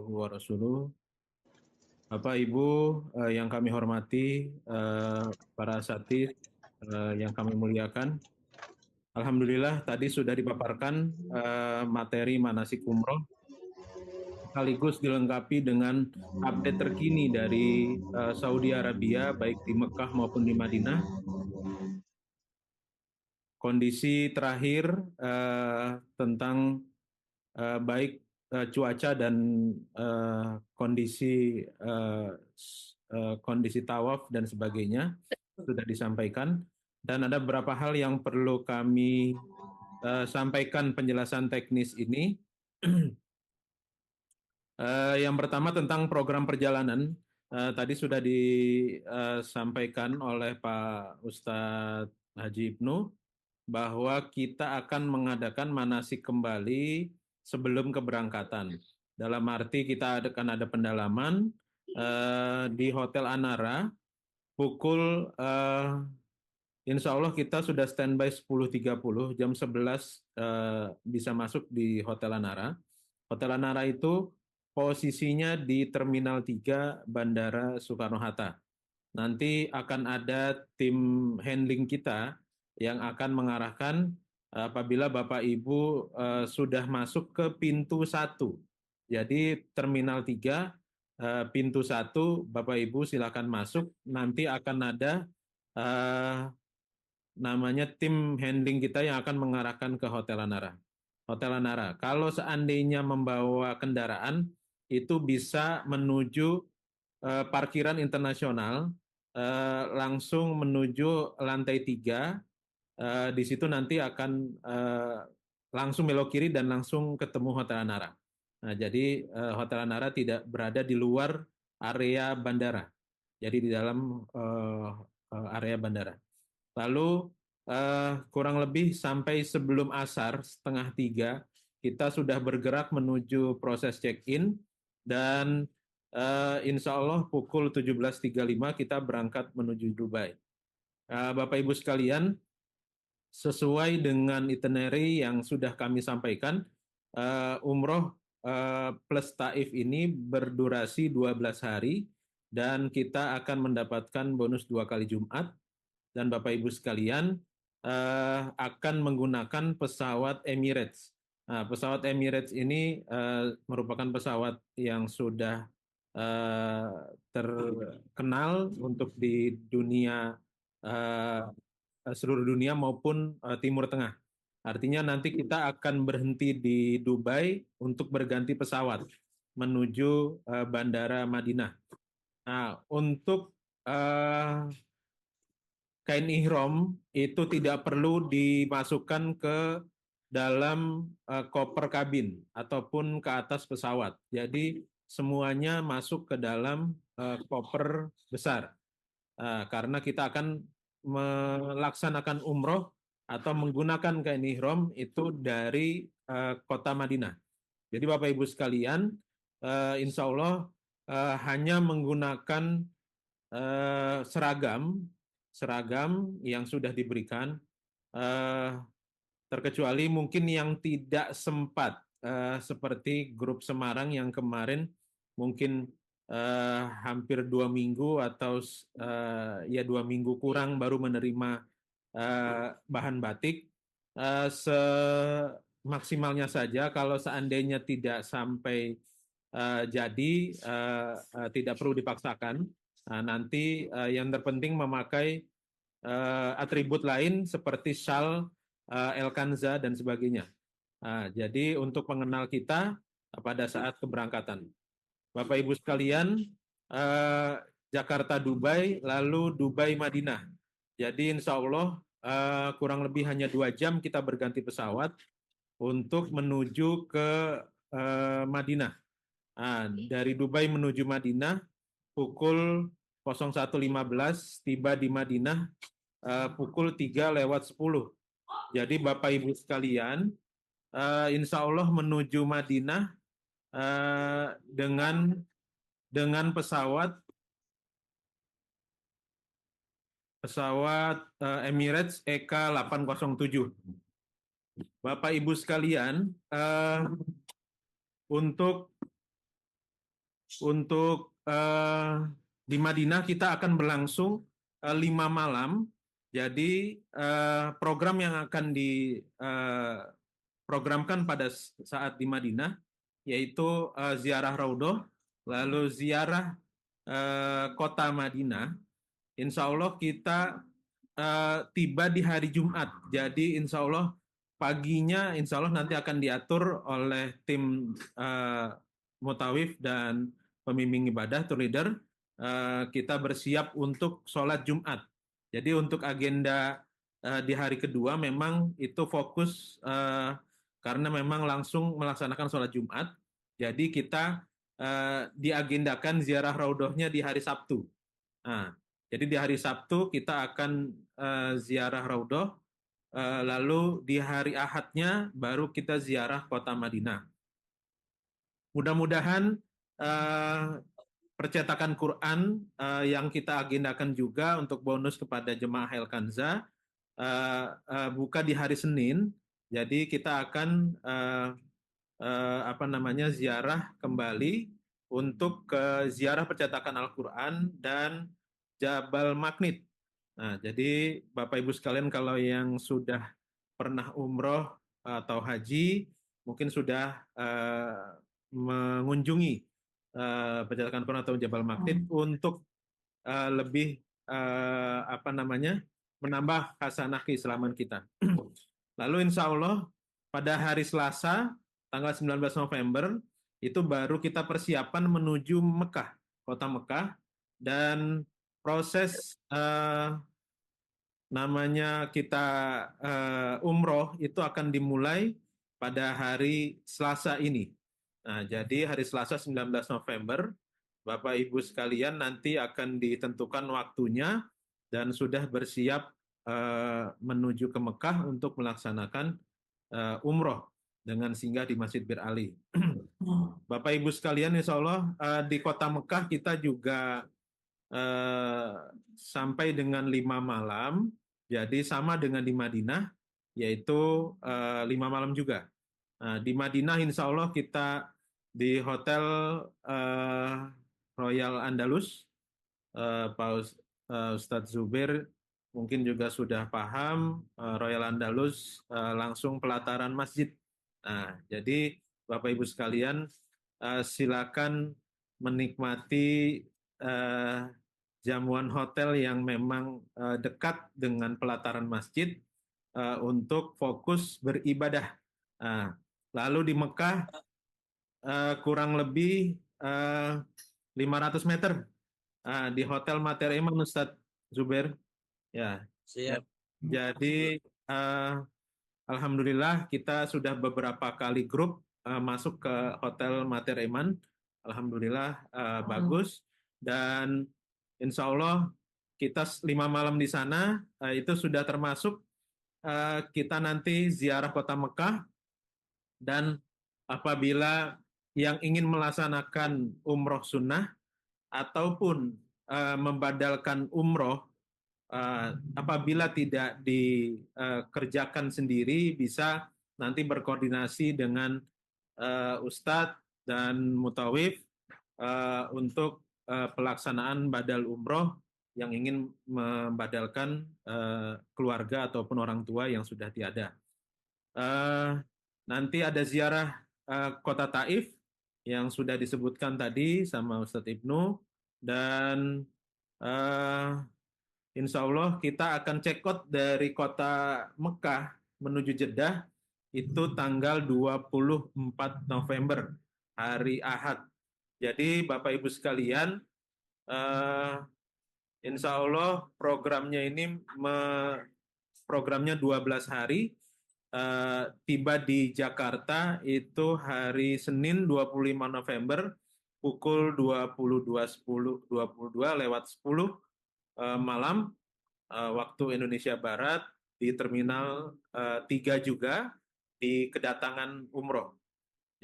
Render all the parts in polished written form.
wa rasuluh. Bapak Ibu yang kami hormati, para asatidz yang kami muliakan. Alhamdulillah tadi sudah dipaparkan materi manasik umroh sekaligus dilengkapi dengan update terkini dari Saudi Arabia baik di Mekah maupun di Madinah. Kondisi terakhir tentang baik cuaca dan kondisi tawaf dan sebagainya sudah disampaikan, dan ada beberapa hal yang perlu kami sampaikan penjelasan teknis ini. Yang pertama tentang program perjalanan, tadi sudah disampaikan oleh Pak Ustadz Haji Ibnu bahwa kita akan mengadakan manasik kembali sebelum keberangkatan. Dalam arti kita akan ada pendalaman di Hotel Anara pukul insya Allah kita sudah standby 10.30, jam 11 bisa masuk di Hotel Anara. Hotel Anara itu posisinya di Terminal 3 Bandara Soekarno-Hatta. Nanti akan ada tim handling kita yang akan mengarahkan apabila Bapak Ibu sudah masuk ke pintu 1. Jadi Terminal 3, pintu 1, Bapak Ibu silakan masuk. Nanti akan ada namanya tim handling kita yang akan mengarahkan ke Hotel Anara. Hotel Anara, kalau seandainya membawa kendaraan, itu bisa menuju parkiran internasional, langsung menuju lantai 3. Di situ nanti akan langsung belok kiri dan langsung ketemu Hotel Anara. Nah, jadi Hotel Anara tidak berada di luar area bandara, jadi di dalam area bandara. Lalu kurang lebih sampai sebelum asar, 2:30, kita sudah bergerak menuju proses check-in, dan insya Allah pukul 17.35 kita berangkat menuju Dubai. Bapak Ibu sekalian, sesuai dengan itinerary yang sudah kami sampaikan, umroh plus Taif ini berdurasi 12 hari, dan kita akan mendapatkan bonus 2 kali Jumat. Dan Bapak Ibu sekalian akan menggunakan pesawat Emirates. Nah, pesawat Emirates ini merupakan pesawat yang sudah terkenal untuk di dunia, seluruh dunia maupun Timur Tengah. Artinya nanti kita akan berhenti di Dubai untuk berganti pesawat menuju Bandara Madinah. Nah, untuk kain ihram itu tidak perlu dimasukkan ke dalam koper kabin ataupun ke atas pesawat. Jadi semuanya masuk ke dalam koper besar. Karena kita akan melaksanakan umroh atau menggunakan kain ihram itu dari kota Madinah. Jadi Bapak Ibu sekalian, insya Allah hanya menggunakan seragam yang sudah diberikan, terkecuali mungkin yang tidak sempat, seperti grup Semarang yang kemarin mungkin hampir 2 minggu atau ya 2 minggu kurang baru menerima bahan batik. Semaksimalnya saja, kalau seandainya tidak sampai jadi, tidak perlu dipaksakan. Nah, nanti yang terpenting memakai atribut lain seperti syal, elkanza, dan sebagainya. Nah, jadi untuk mengenal kita pada saat keberangkatan. Bapak Ibu sekalian, Jakarta Dubai, lalu Dubai Madinah. Jadi insya Allah kurang lebih hanya 2 jam kita berganti pesawat untuk menuju ke Madinah. Nah, dari Dubai menuju Madinah pukul 01.15, tiba di Madinah pukul 3:10. Jadi Bapak Ibu sekalian, insya Allah menuju Madinah dengan pesawat Emirates EK807. Bapak Ibu sekalian, untuk Untuk di Madinah kita akan berlangsung 5 malam. Jadi program yang akan diprogramkan pada saat di Madinah yaitu ziarah Raudhah, lalu ziarah kota Madinah. Insya Allah kita tiba di hari Jumat. Jadi insya Allah paginya insya Allah nanti akan diatur oleh tim Mutawif dan pembimbing ibadah, tour leader, kita bersiap untuk sholat Jumat. Jadi untuk agenda di hari kedua memang itu fokus karena memang langsung melaksanakan sholat Jumat. Jadi kita diagendakan ziarah raudhahnya di hari Sabtu. Nah, jadi di hari Sabtu kita akan ziarah raudhah, lalu di hari Ahadnya baru kita ziarah kota Madinah. Mudah-mudahan percetakan Quran yang kita agendakan juga untuk bonus kepada jemaah Hail Kanza buka di hari Senin. Jadi kita akan ziarah kembali untuk ke ziarah percetakan Al-Quran dan Jabal Magnit. Nah, jadi Bapak Ibu sekalian kalau yang sudah pernah umroh atau haji mungkin sudah mengunjungi percetakan Quran atau Jabal Magnit untuk lebih menambah hasanah keislaman kita. Lalu insya Allah pada hari Selasa tanggal 19 November itu baru kita persiapan menuju Mekah, kota Mekah, dan proses kita umroh itu akan dimulai pada hari Selasa ini. Nah, jadi hari Selasa 19 November, Bapak Ibu sekalian nanti akan ditentukan waktunya dan sudah bersiap menuju ke Mekah untuk melaksanakan umroh dengan singgah di Masjid Bir Ali. Bapak Ibu sekalian, insya Allah di kota Mekah kita juga sampai dengan 5 malam, jadi sama dengan di Madinah, yaitu 5 malam juga. Nah, di Madinah insya Allah kita di Hotel Royal Andalus, Pak Ustadz Zubair mungkin juga sudah paham, Royal Andalus langsung pelataran masjid. Nah, jadi Bapak Ibu sekalian silakan menikmati jamuan hotel yang memang dekat dengan pelataran masjid untuk fokus beribadah. Lalu di Mekah kurang lebih 500 meter di Hotel Mater Iman, Ustadz Zubair. Ya. Siap. Jadi alhamdulillah kita sudah beberapa kali grup masuk ke Hotel Mater Iman. Alhamdulillah bagus, dan insya Allah kita 5 malam di sana itu sudah termasuk kita nanti ziarah kota Mekah, dan apabila yang ingin melaksanakan umroh sunnah ataupun membadalkan umroh apabila tidak dikerjakan sendiri bisa nanti berkoordinasi dengan Ustadz dan Mutawif untuk pelaksanaan badal umroh yang ingin membadalkan keluarga ataupun orang tua yang sudah tiada. Nanti ada ziarah kota Taif yang sudah disebutkan tadi sama Ustadz Ibnu, dan insya Allah kita akan check out dari kota Mekah menuju Jeddah itu tanggal 24 November, hari Ahad. Jadi Bapak Ibu sekalian, insya Allah programnya ini programnya 12 hari, tiba di Jakarta itu hari Senin 25 November pukul 22.10 malam waktu Indonesia Barat di Terminal 3 juga di kedatangan umroh.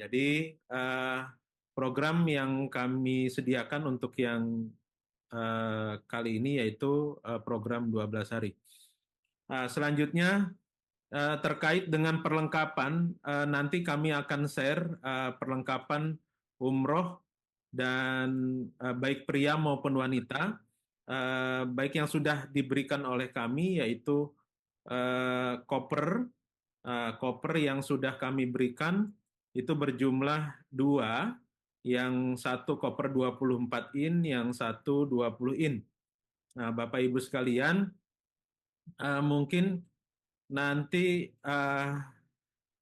Jadi program yang kami sediakan untuk yang kali ini yaitu program 12 hari. Selanjutnya terkait dengan perlengkapan, nanti kami akan share perlengkapan umroh dan baik pria maupun wanita, baik yang sudah diberikan oleh kami yaitu koper, koper yang sudah kami berikan itu berjumlah 2, yang satu koper 24 in, yang satu 20 in. Nah, Bapak Ibu sekalian, mungkin nanti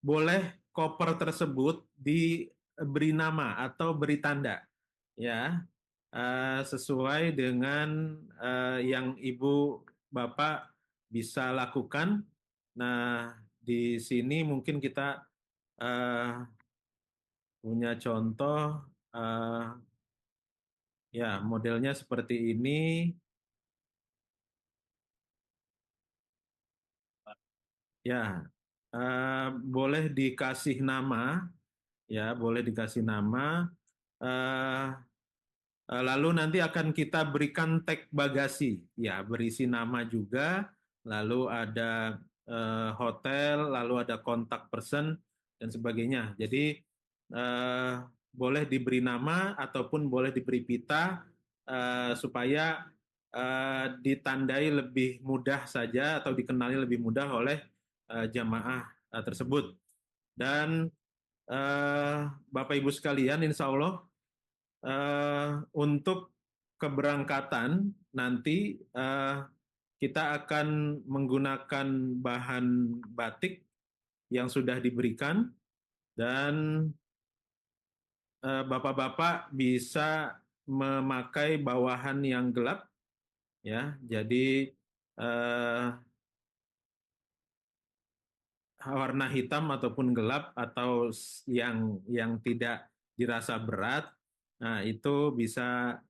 boleh koper tersebut diberi nama atau beri tanda, ya, sesuai dengan yang Ibu Bapak bisa lakukan. Nah, di sini mungkin kita punya contoh, ya, modelnya seperti ini. Ya, boleh dikasih nama, ya, boleh dikasih nama. eh, Lalu nanti akan kita berikan tag bagasi, ya, berisi nama juga, lalu ada hotel, lalu ada kontak person dan sebagainya. Jadi boleh diberi nama ataupun boleh diberi pita supaya ditandai lebih mudah saja atau dikenali lebih mudah oleh jamaah tersebut. Dan Bapak Ibu sekalian, insya Allah untuk keberangkatan nanti kita akan menggunakan bahan batik yang sudah diberikan, dan bapak-bapak bisa memakai bawahan yang gelap, ya. Jadi warna hitam ataupun gelap atau yang tidak dirasa berat, nah itu bisa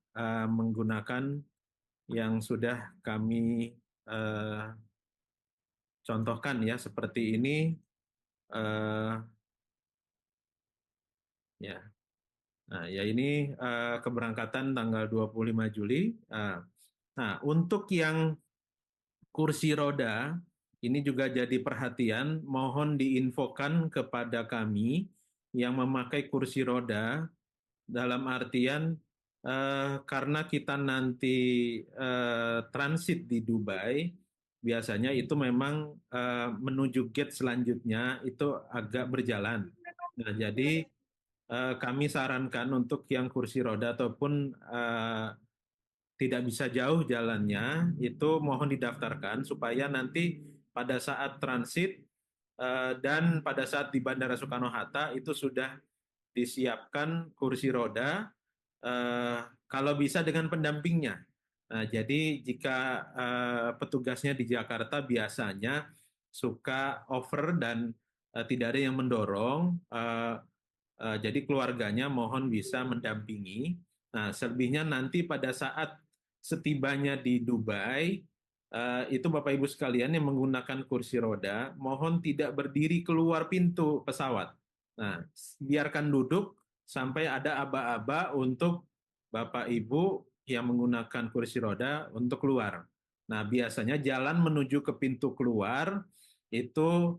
menggunakan yang sudah kami contohkan, ya, seperti ini, ya. Nah, ya, ini keberangkatan tanggal 25 Juli. Nah, untuk yang kursi roda ini juga jadi perhatian, mohon diinfokan kepada kami yang memakai kursi roda, dalam artian karena kita nanti transit di Dubai, biasanya itu memang menuju gate selanjutnya itu agak berjalan. Nah, jadi kami sarankan untuk yang kursi roda ataupun tidak bisa jauh jalannya, itu mohon didaftarkan supaya nanti pada saat transit dan pada saat di Bandara Soekarno-Hatta itu sudah disiapkan kursi roda, kalau bisa dengan pendampingnya. Nah, jadi jika petugasnya di Jakarta biasanya suka over dan tidak ada yang mendorong, jadi keluarganya mohon bisa mendampingi. Nah, selebihnya nanti pada saat setibanya di Dubai, itu Bapak Ibu sekalian yang menggunakan kursi roda, mohon tidak berdiri keluar pintu pesawat. Nah, biarkan duduk sampai ada aba-aba untuk Bapak Ibu yang menggunakan kursi roda untuk keluar. Nah, biasanya jalan menuju ke pintu keluar itu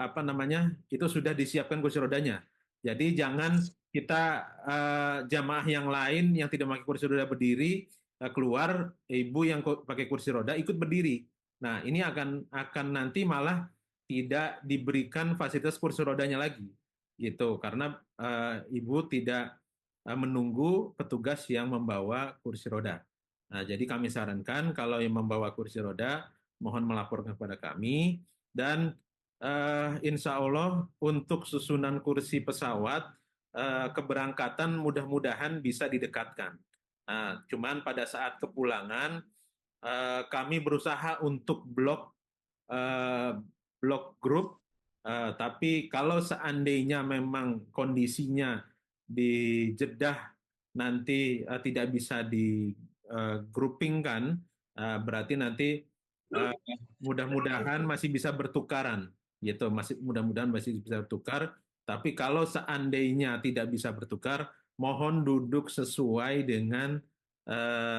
apa namanya? Itu sudah disiapkan kursi rodanya. Jadi jangan kita jamaah yang lain yang tidak pakai kursi roda berdiri keluar, ibu yang pakai kursi roda ikut berdiri. Nah, ini akan nanti malah tidak diberikan fasilitas kursi rodanya lagi, gitu. Karena ibu tidak menunggu petugas yang membawa kursi roda. Nah, jadi kami sarankan kalau yang membawa kursi roda mohon melaporkan kepada kami, dan insya Allah untuk susunan kursi pesawat keberangkatan mudah-mudahan bisa didekatkan. Nah, cuman pada saat kepulangan kami berusaha untuk eh, blok grup, tapi kalau seandainya memang kondisinya di Jeddah nanti tidak bisa di groupingkan, berarti nanti eh, mudah-mudahan masih bisa bertukaran, gitu. Masih mudah-mudahan masih bisa bertukar. Tapi kalau seandainya tidak bisa bertukar, mohon duduk sesuai dengan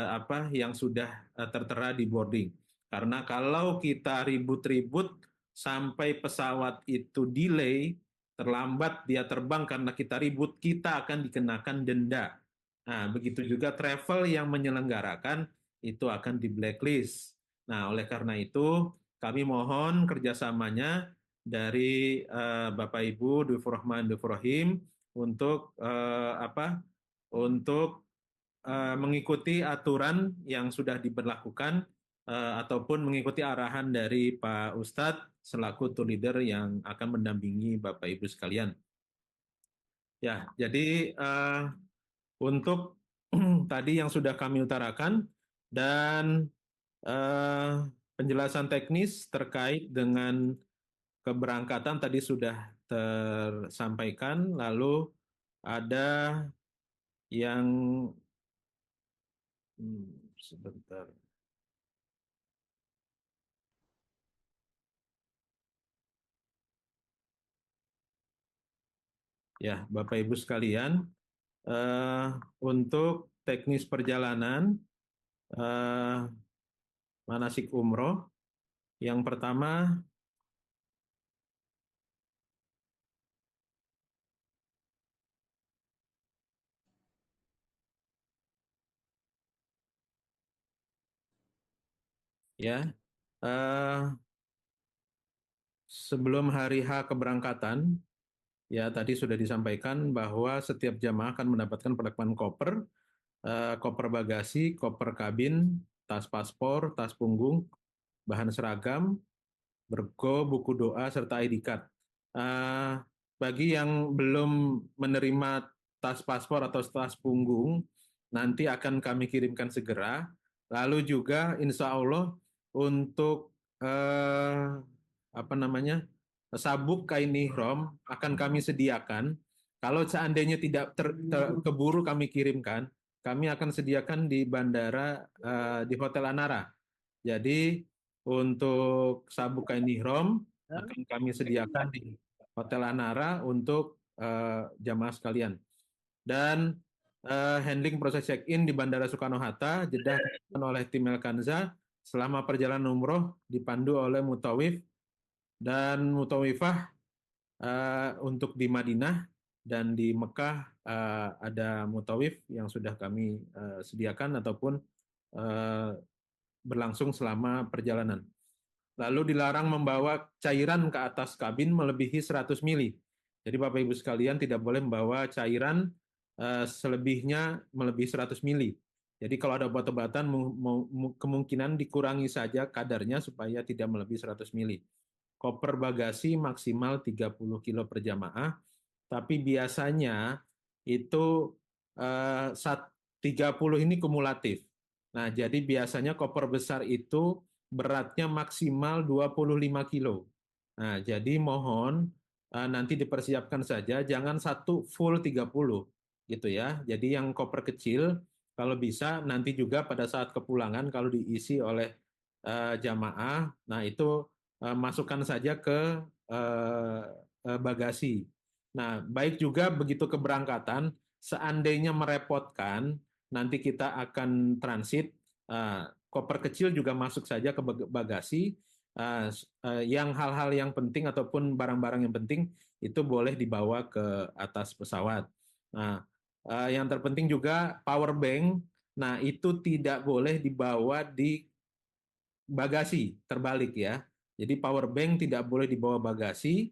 apa yang sudah tertera di boarding. Karena kalau kita ribut-ribut sampai pesawat itu delay, terlambat dia terbang karena kita ribut, kita akan dikenakan denda. Nah, begitu juga travel yang menyelenggarakan itu akan di blacklist. Nah, oleh karena itu kami mohon kerjasamanya dari Bapak Ibu Dufur Rahman Dufur Rahim untuk untuk mengikuti aturan yang sudah diberlakukan ataupun mengikuti arahan dari Pak Ustadz selaku tour leader yang akan mendampingi Bapak Ibu sekalian. Ya, jadi untuk tadi yang sudah kami utarakan dan eh, penjelasan teknis terkait dengan keberangkatan tadi sudah tersampaikan, lalu ada yang sebentar. Ya, Bapak Ibu sekalian, eh, untuk teknis perjalanan eh, manasik umroh, yang pertama ya sebelum hari H keberangkatan, ya tadi sudah disampaikan bahwa setiap jamaah akan mendapatkan perlengkapan koper, koper bagasi, koper kabin, tas paspor, tas punggung, bahan seragam, bergo, buku doa, serta ID card. Eh, Bagi yang belum menerima tas paspor atau tas punggung, nanti akan kami kirimkan segera. Lalu juga insya Allah untuk apa namanya sabuk kain ihram akan kami sediakan. Kalau seandainya tidak keburu kami kirimkan, kami akan sediakan di bandara di Hotel Anara. Jadi untuk sabuk kain ihram akan kami sediakan di Hotel Anara untuk jamaah sekalian. Dan handling proses check-in di Bandara Soekarno-Hatta, Jeddah dilakukan oleh tim Elkanza selama perjalanan umroh dipandu oleh Mutawif dan Mutawifah untuk di Madinah dan di Mekah ada Mutawif yang sudah kami sediakan ataupun eh, berlangsung selama perjalanan. Lalu dilarang membawa cairan ke atas kabin melebihi 100 mili. Jadi Bapak Ibu sekalian tidak boleh membawa cairan selebihnya melebihi 100 mili. Jadi kalau ada obat-obatan kemungkinan dikurangi saja kadarnya supaya tidak melebihi 100 mili. Koper bagasi maksimal 30 kilo per jamaah, tapi biasanya itu 30 ini kumulatif. Nah, jadi biasanya koper besar itu beratnya maksimal 25 kilo. Nah, jadi mohon nanti dipersiapkan saja, jangan satu full 30 gitu ya. Jadi yang koper kecil kalau bisa nanti juga pada saat kepulangan kalau diisi oleh jamaah, nah itu masukkan saja ke bagasi. Nah, baik juga begitu keberangkatan, seandainya merepotkan, nanti kita akan transit, koper kecil juga masuk saja ke bagasi, yang hal-hal yang penting ataupun barang-barang yang penting itu boleh dibawa ke atas pesawat. Nah, yang terpenting juga power bank, nah itu tidak boleh dibawa di bagasi, terbalik ya. Jadi power bank tidak boleh dibawa bagasi,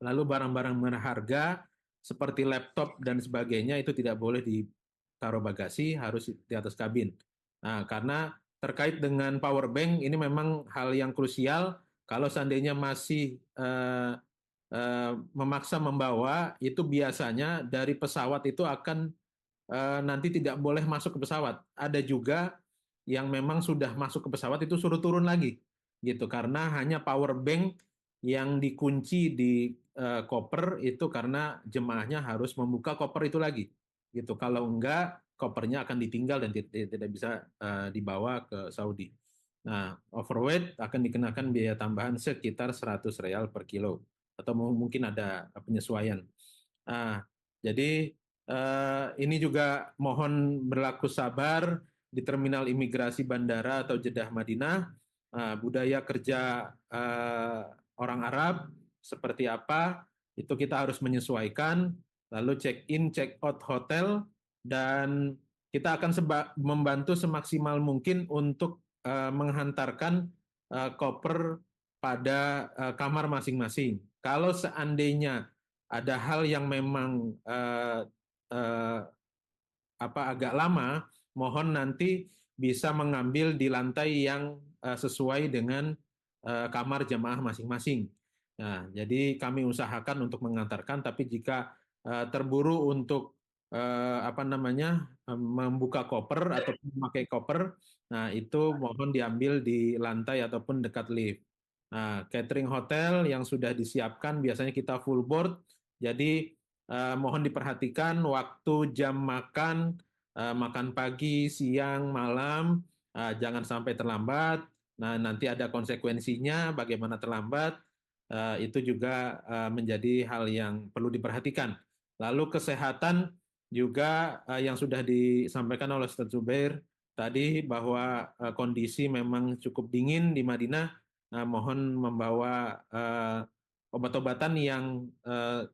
lalu barang-barang berharga seperti laptop dan sebagainya itu tidak boleh ditaruh bagasi, harus di atas kabin. Nah, karena terkait dengan power bank ini memang hal yang krusial. Kalau seandainya masih memaksa membawa, itu biasanya dari pesawat itu akan nanti tidak boleh masuk ke pesawat. Ada juga yang memang sudah masuk ke pesawat itu suruh turun lagi, gitu. Karena hanya power bank yang dikunci di koper itu karena jemaahnya harus membuka koper itu lagi, gitu. Kalau enggak, kopernya akan ditinggal dan tidak bisa dibawa ke Saudi. Nah, overweight akan dikenakan biaya tambahan sekitar 100 real per kilo atau mungkin ada penyesuaian. Nah, jadi ini juga mohon berlaku sabar di terminal imigrasi bandara atau Jeddah Madinah. Budaya kerja orang Arab seperti apa itu kita harus menyesuaikan. Lalu check in, check out hotel dan kita akan membantu semaksimal mungkin untuk menghantarkan koper pada kamar masing-masing. Kalau seandainya ada hal yang memang uh, agak lama, mohon nanti bisa mengambil di lantai yang sesuai dengan kamar jamaah masing-masing. Nah, jadi kami usahakan untuk mengantarkan, tapi jika terburu untuk membuka koper atau memakai koper, nah itu mohon diambil di lantai ataupun dekat lift. Nah, catering hotel yang sudah disiapkan biasanya kita full board, jadi mohon diperhatikan waktu jam makan, makan pagi, siang, malam, jangan sampai terlambat. Nah, nanti ada konsekuensinya bagaimana terlambat, itu juga menjadi hal yang perlu diperhatikan. Lalu kesehatan juga yang sudah disampaikan oleh Ustaz Zubair tadi bahwa kondisi memang cukup dingin di Madinah, mohon membawa obat-obatan yang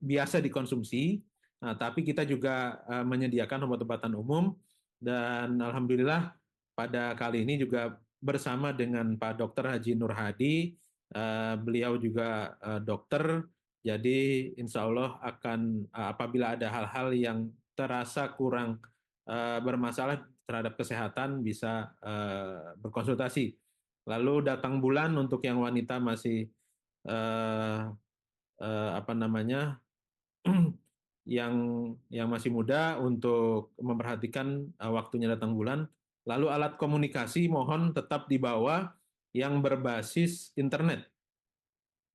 biasa dikonsumsi, tapi kita juga menyediakan obat-obatan umum dan alhamdulillah pada kali ini juga bersama dengan Pak Dr. Haji Nur Hadi, beliau juga dokter, jadi insya Allah akan apabila ada hal-hal yang terasa kurang bermasalah terhadap kesehatan bisa berkonsultasi. Lalu datang bulan untuk yang wanita masih eh, apa namanya yang masih muda untuk memperhatikan waktunya datang bulan. Lalu alat komunikasi mohon tetap dibawa yang berbasis internet.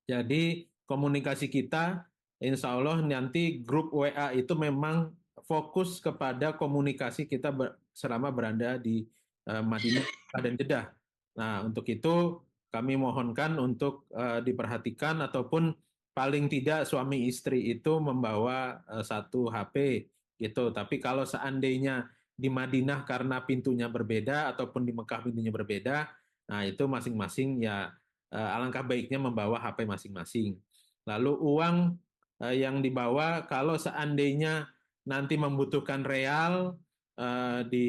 Jadi komunikasi kita insya Allah nanti grup WA itu memang fokus kepada komunikasi kita selama berada di Madinah dan Jeddah. Nah, untuk itu kami mohonkan untuk diperhatikan ataupun paling tidak suami istri itu membawa satu HP gitu. Tapi kalau seandainya di Madinah karena pintunya berbeda ataupun di Mekah pintunya berbeda, nah itu masing-masing ya alangkah baiknya membawa HP masing-masing. Lalu uang yang dibawa kalau seandainya nanti membutuhkan real di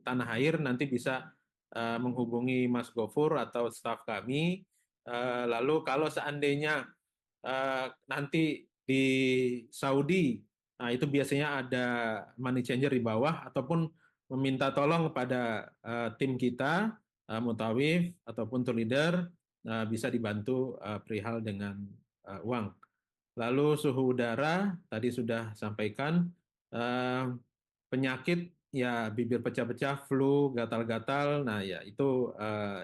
tanah air nanti bisa menghubungi Mas Gofur atau staf kami. Lalu kalau seandainya nanti di Saudi, nah itu biasanya ada money changer di bawah ataupun meminta tolong kepada tim kita, Mutawif ataupun tour leader, bisa dibantu perihal dengan uang. Lalu suhu udara tadi sudah sampaikan, eh, penyakit ya bibir pecah-pecah, flu, gatal-gatal, nah ya itu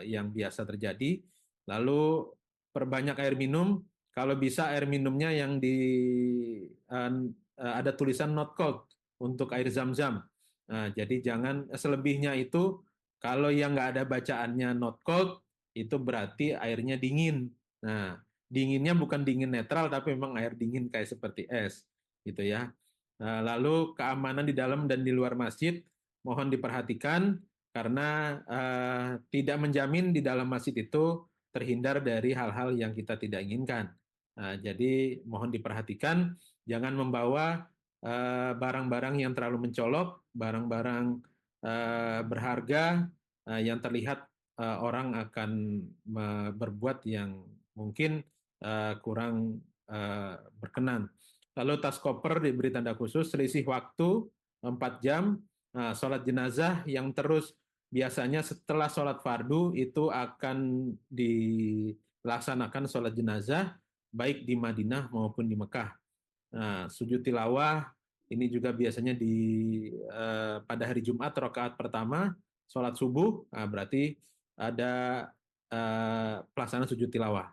yang biasa terjadi. Lalu perbanyak air minum, kalau bisa air minumnya yang ada tulisan not cold untuk air zam-zam. Nah, jadi jangan selebihnya itu kalau yang nggak ada bacaannya not cold itu berarti airnya dingin. Nah, dinginnya bukan dingin netral tapi memang air dingin kayak seperti es gitu ya. Nah, lalu keamanan di dalam dan di luar masjid mohon diperhatikan karena tidak menjamin di dalam masjid itu terhindar dari hal-hal yang kita tidak inginkan. Nah, jadi mohon diperhatikan jangan membawa barang-barang yang terlalu mencolok, barang-barang berharga yang terlihat orang akan berbuat yang mungkin kurang berkenan. Lalu tas koper diberi tanda khusus, selisih waktu 4 jam, sholat jenazah yang terus biasanya setelah sholat fardu itu akan dilaksanakan sholat jenazah baik di Madinah maupun di Mekah. Nah, sujud tilawah ini juga biasanya pada hari Jumat rakaat pertama sholat subuh, nah berarti ada pelaksanaan sujud tilawah.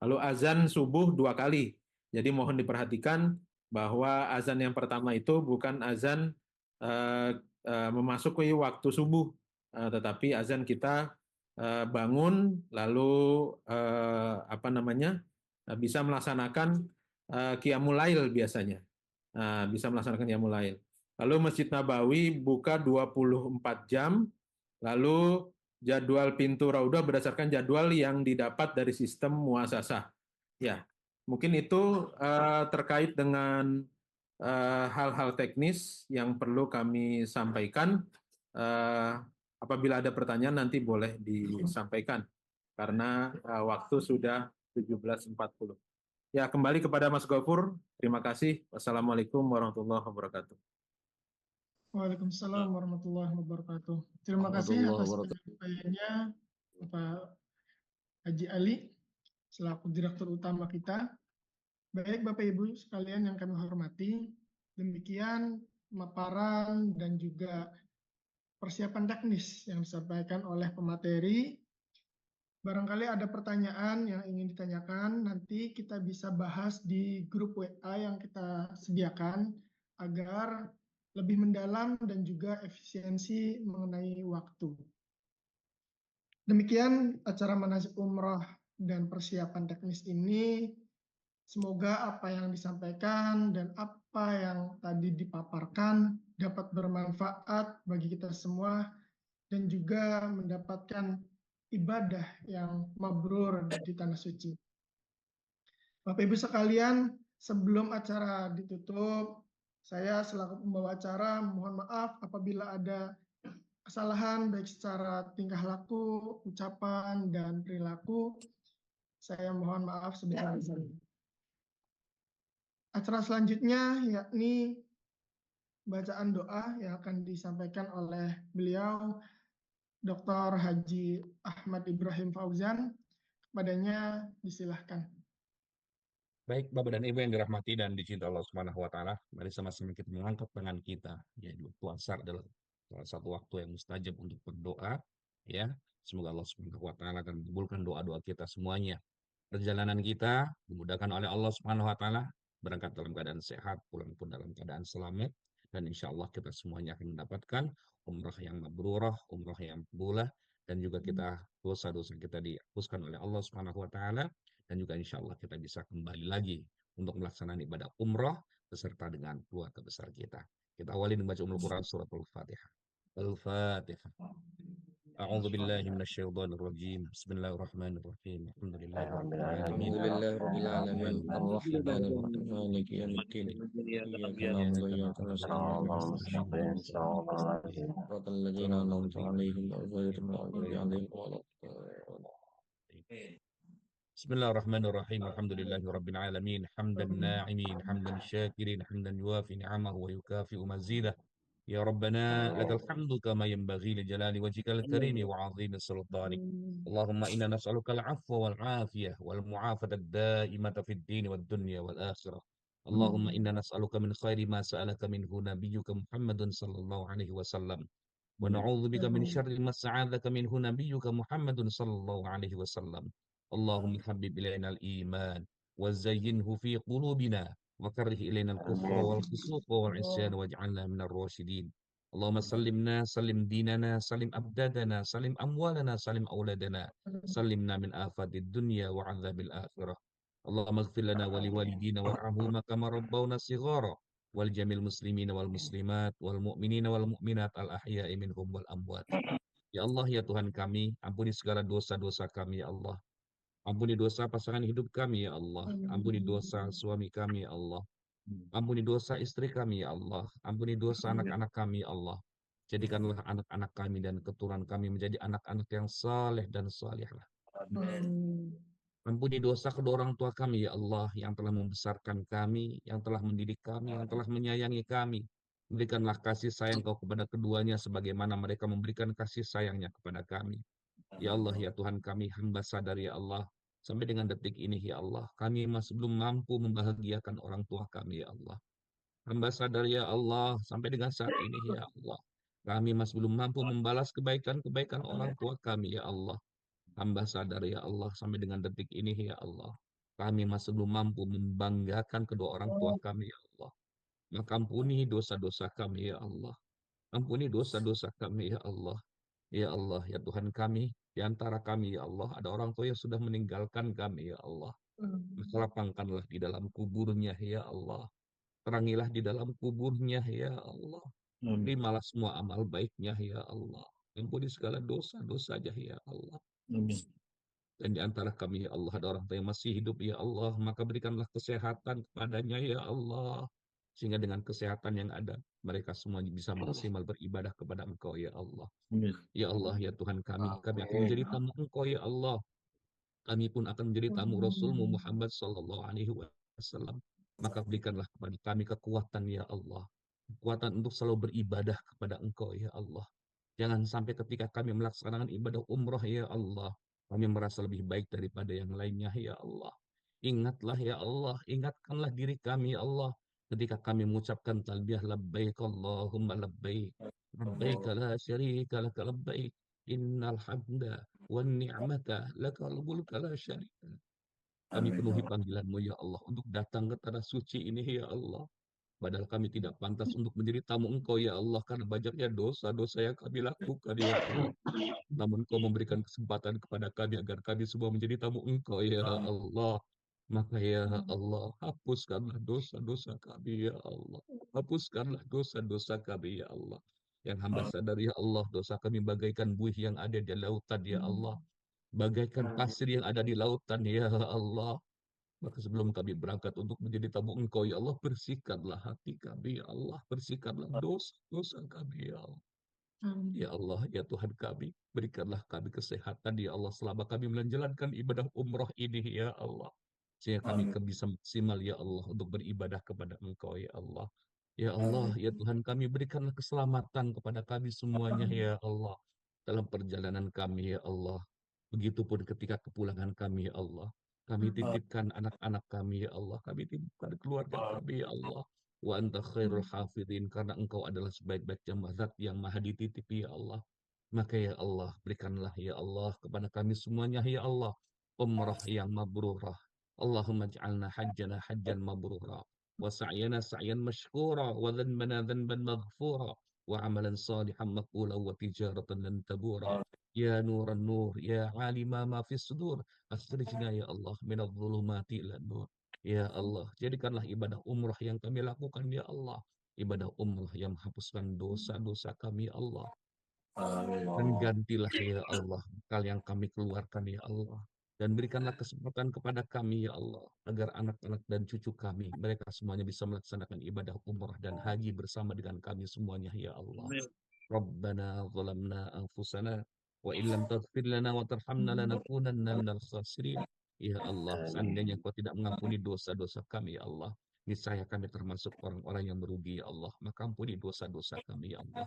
Lalu azan subuh 2 kali. Jadi mohon diperhatikan bahwa azan yang pertama itu bukan azan memasuki waktu subuh, tetapi azan kita bangun lalu bisa melaksanakan Qiyamul Lail biasanya. Bisa melaksanakan Qiyamul Lail. Lalu Masjid Nabawi buka 24 jam, lalu jadwal pintu Raudah berdasarkan jadwal yang didapat dari sistem muasasah. Ya, mungkin itu terkait dengan hal-hal teknis yang perlu kami sampaikan. Eh, Apabila ada pertanyaan nanti boleh disampaikan karena waktu sudah 17.40. Ya, kembali kepada Mas Gofur. Terima kasih. Wassalamualaikum warahmatullahi wabarakatuh. Waalaikumsalam warahmatullahi wabarakatuh. Terima kasih Warahmatullahi atas wabarakatuh. penyampaiannya Bapak Haji Ali selaku Direktur Utama kita. Baik Bapak Ibu sekalian yang kami hormati, demikian pemaparan dan juga persiapan teknis yang disampaikan oleh pemateri. Barangkali ada pertanyaan yang ingin ditanyakan, nanti kita bisa bahas di grup WA yang kita sediakan agar lebih mendalam dan juga efisiensi mengenai waktu. Demikian acara manasik umroh dan persiapan teknis ini. Semoga apa yang disampaikan dan apa yang tadi dipaparkan dapat bermanfaat bagi kita semua dan juga mendapatkan ibadah yang mabrur di tanah suci. Bapak Ibu sekalian, sebelum acara ditutup, saya selaku pembawa acara mohon maaf apabila ada kesalahan baik secara tingkah laku, ucapan, dan perilaku. Saya mohon maaf sebesar-besarnya. Acara selanjutnya yakni bacaan doa yang akan disampaikan oleh beliau Dr. Haji Ahmad Ibrahim Fauzan. Kepadanya disilahkan. Baik, Bapak dan Ibu yang dirahmati dan dicintai Allah Subhanahu wa taala, mari sama-sama kita mengangkat tangan kita. Ya, puasa adalah salah satu waktu yang mustajab untuk berdoa, ya. Semoga Allah Subhanahu wa taala akan mengabulkan doa-doa kita semuanya. Perjalanan kita dimudahkan oleh Allah Subhanahu wa taala, berangkat dalam keadaan sehat, pulang pun dalam keadaan selamat, dan insya Allah kita semuanya akan mendapatkan umrah yang mabrurah, umrah yang makbulah, dan juga kita dosa-dosa kita dihapuskan oleh Allah Subhanahu wa taala, dan juga insya Allah kita bisa kembali lagi untuk melaksanakan ibadah umrah beserta dengan keluarga besar kita. Kita awali dengan baca Quran surat Al-Fatihah. Al-Fatihah. أعوذ بالله من الشيطان الرجيم بسم الله الرحمن الرحيم الحمد لله رب العالمين الحمد لله رب العالمين الرحمن الرحيم مالك يوم الدين إياك نعبد وإياك نستعين صراط الذين أنعمت عليهم غير المغضوب عليهم ولا الضالين. بسم الله الرحمن الرحيم الحمد لله رب العالمين حمدا ناعمين حمدا شاكرين حمدا يوافي نعمه ويكافئ مزيده يا ربنا لك الحمد كما ينبغي لجلال وجهك الكريم وعظيم سلطانك اللهم إنا نسألك العفو والعافية والمعافاة الدائمة في الدين والدنيا والآخرة اللهم إنا نسألك من خير ما سألك منه نبيك محمد صلى الله عليه وسلم ونعوذ بك من شر ما استعاذك منه نبيك محمد صلى الله عليه وسلم اللهم حبب إلينا الإيمان وزينه في قلوبنا وكره إلينا الكفر والفسوق والعصيان واجعلنا من الراشدين اللهم سلمنا سلم ديننا سلم أبدادنا سلم أموالنا سلم أولادنا سلمنا من آفات الدنيا وعذاب الآخرة اللهم اغفر لنا ولوالدينا وارحمهما كما ربونا صغارا والجميع المسلمين والmuslimat wal mu'minin wal mu'minat al ahya'i minhum wal amwat. Ya Allah ya Tuhan kami, ampuni segala dosa-dosa kami ya Allah. Ampuni dosa pasangan hidup kami ya Allah. Ampuni dosa suami kami ya Allah. Ampuni dosa istri kami ya Allah. Ampuni dosa anak-anak kami ya Allah. Jadikanlah anak-anak kami dan keturunan kami menjadi anak-anak yang saleh dan salihah. Ampuni dosa kedua orang tua kami, ya Allah, yang telah membesarkan kami, yang telah mendidik kami, yang telah menyayangi kami. Berikanlah kasih sayang Kau kepada keduanya sebagaimana mereka memberikan kasih sayangnya kepada kami. Ya Allah, ya Tuhan kami, hamba sadar ya Allah, sampai dengan detik ini ya Allah, kami masih belum mampu membahagiakan orang tua kami ya Allah. Hamba sadar ya Allah, sampai dengan saat ini ya Allah, kami masih belum mampu membalas kebaikan-kebaikan orang tua kami ya Allah. Hamba sadar ya Allah sampai dengan detik ini ya Allah. Kami masih belum mampu membanggakan kedua orang tua kami ya Allah. Maka ampuni dosa-dosa kami ya Allah. Ampuni dosa-dosa kami ya Allah. Ya Allah ya Tuhan kami. Di antara kami ya Allah ada orang tua yang sudah meninggalkan kami ya Allah. Maka lapangkanlah di dalam kuburnya ya Allah. Terangilah di dalam kuburnya ya Allah. Terimalah semua amal baiknya ya Allah. Ampuni segala dosa-dosa aja ya Allah. Dan di antara kami, ya Allah, ada orang tua yang masih hidup, ya Allah, maka berikanlah kesehatan kepadanya, ya Allah. sehingga dengan kesehatan yang ada mereka semua bisa maksimal beribadah kepada Engkau ya Allah. Ya Allah ya Tuhan kami akan menjadi tamu Engkau ya Allah. Kami pun akan menjadi tamu Rasulmu Muhammad sallallahu alaihi wasallam. Maka berikanlah kepada kami kekuatan ya Allah. Kekuatan untuk selalu beribadah kepada Engkau ya Allah. Jangan sampai ketika kami melaksanakan ibadah umroh ya Allah, kami merasa lebih baik daripada yang lainnya ya Allah. Ingatlah ya Allah, ingatkanlah diri kami ya Allah ketika kami mengucapkan talbiyah labbaik Allahumma labbaik. Labbaik la syarika laka labbaik. Innal hamda wan ni'mata lakal mulka la syarika. Kami penuhi panggilan-Mu ya Allah untuk datang ke tanah suci ini ya Allah. Padahal kami tidak pantas untuk menjadi tamu Engkau ya Allah karena banyaknya dosa-dosa yang kami lakukan ya Allah. Namun Engkau memberikan kesempatan kepada kami agar kami semua menjadi tamu Engkau ya Allah. Maka ya Allah, hapuskanlah dosa-dosa kami ya Allah. Hapuskanlah dosa-dosa kami ya Allah. Yang hamba sadar ya Allah, dosa kami bagaikan buih yang ada di lautan ya Allah. Bagaikan pasir yang ada di lautan ya Allah. Maka sebelum kami berangkat untuk menjadi tamu Engkau ya Allah, bersihkanlah hati kami ya Allah. Bersihkanlah dosa-dosa kami ya Allah. Ya Allah, ya Tuhan kami, berikanlah kami kesehatan ya Allah selama kami menjalankan ibadah umroh ini ya Allah. Sehingga kami bisa maksimal ya Allah untuk beribadah kepada Engkau ya Allah. Ya Allah, ya Tuhan kami, berikanlah keselamatan kepada kami semuanya ya Allah. Dalam perjalanan kami ya Allah. Begitupun ketika kepulangan kami ya Allah. Kami titipkan anak-anak kami ya Allah. Kami titipkan keluarga kami ya Allah. Wa anta khairul hafidhin, karena Engkau adalah sebaik-baik zat yang maha dititipi ya Allah. Maka ya Allah, berikanlah ya Allah kepada kami semuanya ya Allah umrah yang mabrurah. Allahumma ja'alna hajjana hajjan mabrurah, wa sa'yana sa'yan mashkura, wa dhanbana dhanban maghfura, wa amalan salihan maqbula, wa tijaratan lan tabura. Ya nuran nur, ya alima ma fis sudur, akhrijna ya Allah minadh dhulumati ilan nur. Ya Allah, jadikanlah ibadah umrah yang kami lakukan ya Allah, ibadah umrah yang menghapuskan dosa-dosa kami ya Allah. Dan gantilah ya Allah bekal yang kami keluarkan ya Allah. Dan berikanlah kesempatan kepada kami ya Allah, agar anak-anak dan cucu kami, mereka semuanya bisa melaksanakan ibadah umrah dan haji bersama dengan kami semuanya ya Allah. Rabbana zalamna anfusana wa illam taghfir lana wa tarhamna lanakunanna minal khasirin. Ya Allah, seandainya Kau tidak mengampuni dosa-dosa kami ya Allah, niscaya kami termasuk orang-orang yang merugi ya Allah. Maka ampuni dosa-dosa kami ya Allah.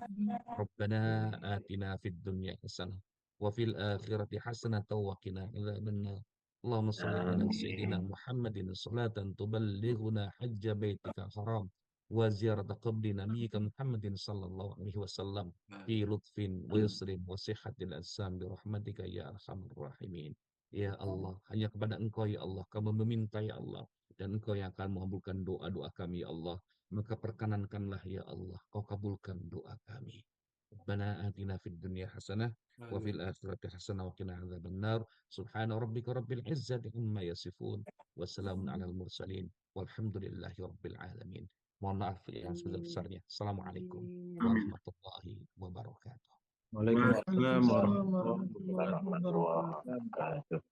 Rabbana atina fid dunya hasanah wa fil akhirati hasanah wa qina adzabannar. Allahumma shalli ala sayyidina Muhammadin salatan tuballighuna hajja baitika haram wa ziyarata qabri nabiyyika Muhammadin sallallahu alaihi wasallam fi lutfin wa yusrin wa sihhatil ajsam bi rahmatika ya arhamar rahimin. Ya Allah, hanya kepada Engkau ya Allah kami meminta ya Allah, dan Engkau yang akan mengabulkan doa-doa kami ya Allah. Maka perkenankanlah ya Allah, Kau kabulkan doa kami. Rabbana atina fid dunya hasanah wa fil akhirati hasanah wa qina adzabannar. Subhana rabbika rabbil izzati amma yasifun. Wassalamun alal mursalin. Walhamdulillahi rabbil alamin. Mohon maaf yang sebesar-besarnya. Assalamualaikum warahmatullahi wabarakatuh. Waalaikumsalam warahmatullahi wabarakatuh.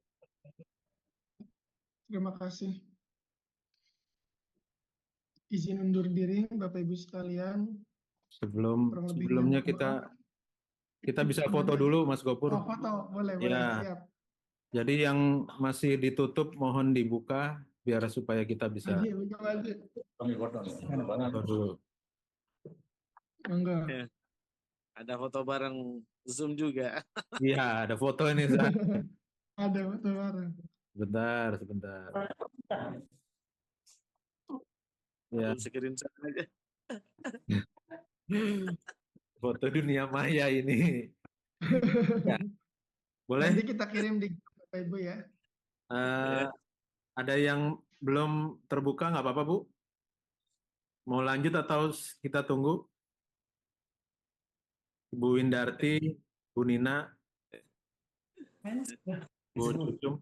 Terima kasih. Izin undur diri Bapak Ibu sekalian. Sebelumnya kita bisa foto dulu Mas Gopur. Oh, foto boleh, Ya. siap. Jadi yang masih ditutup mohon dibuka biar supaya kita bisa foto dulu. Enggak. Ada foto bareng Zoom juga. Iya, ada foto ini, Zah. Ada foto bareng. Sebentar. Ya. Screenshot aja. Foto dunia maya ini. Ya. Boleh? Nanti kita kirim di Bapak Ibu ya. Ada yang belum terbuka nggak apa-apa, Bu? Mau lanjut atau kita tunggu? Bu Windarti, Bu Nina, Bu Cucum.